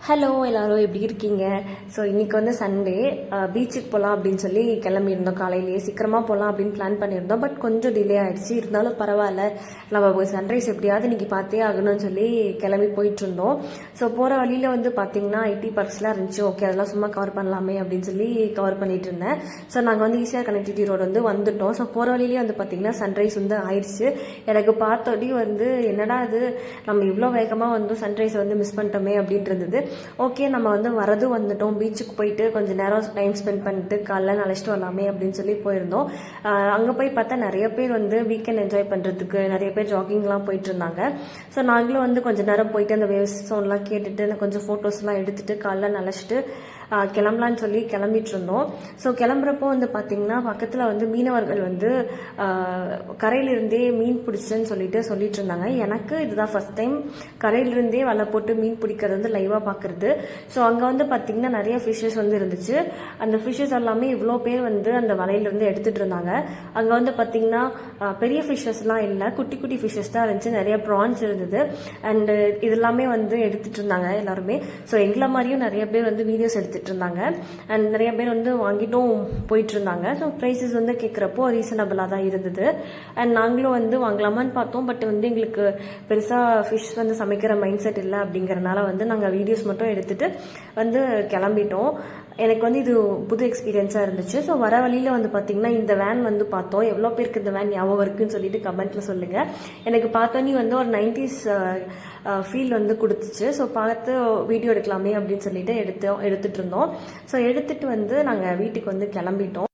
Hello எல்லாரும் எப்படி இருக்கீங்க? ஸோ இன்றைக்கி வந்து சண்டே, பீச்சுக்கு போகலாம் அப்படின்னு சொல்லி கிளம்பியிருந்தோம். காலையிலேயே சீக்கிரமாக போகலாம் அப்படின்னு பிளான் பண்ணியிருந்தோம். பட் கொஞ்சம் டிலே ஆகிடுச்சு. இருந்தாலும் பரவாயில்ல, நம்ம போய் சன்ரைஸ் எப்படியாவது இன்றைக்கி பார்த்தே ஆகணும்னு சொல்லி கிளம்பி போயிட்டுருந்தோம். ஸோ போகிற வழியில் வந்து பார்த்திங்கன்னா ஐடி பார்க்ஸ்லாம் இருந்துச்சு. ஓகே, அதெல்லாம் சும்மா கவர் பண்ணலாமே அப்படின்னு சொல்லி கவர் பண்ணிட்டு இருந்தேன். ஸோ நாங்கள் வந்து ஈஸியாக கனெக்டிவிட்டி ரோடு வந்து வந்துட்டோம். ஸோ போகிற வழியிலே வந்து பார்த்திங்கன்னா சன்ரைஸ் வந்து ஆயிடுச்சு. எனக்கு பார்த்தோடி வந்து என்னடா இது, நம்ம இவ்வளோ வேகமாக வந்து சன்ரைஸ் வந்து மிஸ் பண்ணிட்டோமே அப்படின்ட்டு இருந்தது. ஓகே, நம்ம வந்து வந்துட்டோம். பீச்சுக்கு போயிட்டு கொஞ்சம் நேரம் டைம் ஸ்பெண்ட் பண்ணிட்டு காலைல அழைச்சிட்டு வரலாமே அப்படின்னு சொல்லி போயிருந்தோம். அங்கே போய் பார்த்தா நிறைய பேர் வந்து வீக்கெண்ட் என்ஜாய் பண்ணுறதுக்கு நிறைய பேர் ஜாகிங்லாம் போயிட்டு இருந்தாங்க. ஸோ நாங்களும் வந்து கொஞ்சம் நேரம் போயிட்டு அந்த வேவ்ஸ் சவுண்ட்லாம் கேட்டுட்டு கொஞ்சம் ஃபோட்டோஸ்லாம் எடுத்துட்டு காலைல அழைச்சிட்டு கிளம்பலான்னு சொல்லி கிளம்பிட்டு இருந்தோம். ஸோ கிளம்புறப்போ வந்து பார்த்தீங்கன்னா பக்கத்தில் வந்து மீனவர்கள் வந்து கரையிலிருந்தே மீன் பிடிச்சேன்னு சொல்லிட்டு இருந்தாங்க. எனக்கு இதுதான் ஃபர்ஸ்ட் டைம் கரையிலிருந்தே வலை போட்டு மீன் பிடிக்கிறது வந்து லைவாக பார்க்குறது. ஸோ அங்கே வந்து பார்த்தீங்கன்னா நிறைய ஃபிஷ்ஷஸ் வந்து இருந்துச்சு. அந்த ஃபிஷ்ஷஸ் எல்லாமே இவ்வளோ பேர் வந்து அந்த வலையிலேருந்து எடுத்துகிட்டு இருந்தாங்க. அங்கே வந்து பார்த்தீங்கன்னா பெரிய ஃபிஷ்ஷஸ்லாம் இல்லை, குட்டி குட்டி ஃபிஷ்ஷஸ் தான் இருந்துச்சு. நிறைய ப்ரான்ஸ் இருந்தது. அண்டு இது எல்லாமே வந்து எடுத்துகிட்டு இருந்தாங்க எல்லாருமே. ஸோ எங்களை மாதிரியும் நிறைய பேர் வந்து வீடியோஸ் எடுத்துகிட்டு இருந்தாங்க. அண்ட் நிறைய பேர் வந்து வாங்கிட்டும் போயிட்டு இருந்தாங்க. ஸோ ப்ரைஸஸ் வந்து கேட்குறப்போ ரீசனபிளாக தான் இருந்தது. அண்ட் நாங்களும் வந்து வாங்கலாமான்னு பார்த்தோம். பட் வந்து எங்களுக்கு பெருசாக ஃபிஷ் வந்து சமைக்கிற மைண்ட் செட் இல்லை. அப்படிங்கிறனால வந்து நாங்கள் வீடியோஸ் மட்டும் எடுத்துகிட்டு வந்து கிளம்பிட்டோம். எனக்கு வந்து இது புது எக்ஸ்பீரியன்ஸாக இருந்துச்சு. ஸோ வர வழியில் வந்து பார்த்திங்கன்னா இந்த வேன் வந்து பார்த்தோம். எவ்வளோ பேருக்கு இந்த வேன் ஞாபகம் இருக்குன்னு சொல்லிட்டு கமெண்ட்டில் சொல்லுங்கள். எனக்கு பார்த்தோன்னே வந்து ஒரு 90s ஃபீல் வந்து கொடுத்துச்சு. ஸோ பார்த்து வீடியோ எடுக்கலாமே அப்படின்னு சொல்லிட்டு எடுத்துகிட்டு இருந்தோம். ஸோ எடுத்துகிட்டு வந்து நாங்கள் வீட்டுக்கு வந்து கிளம்பிட்டோம்.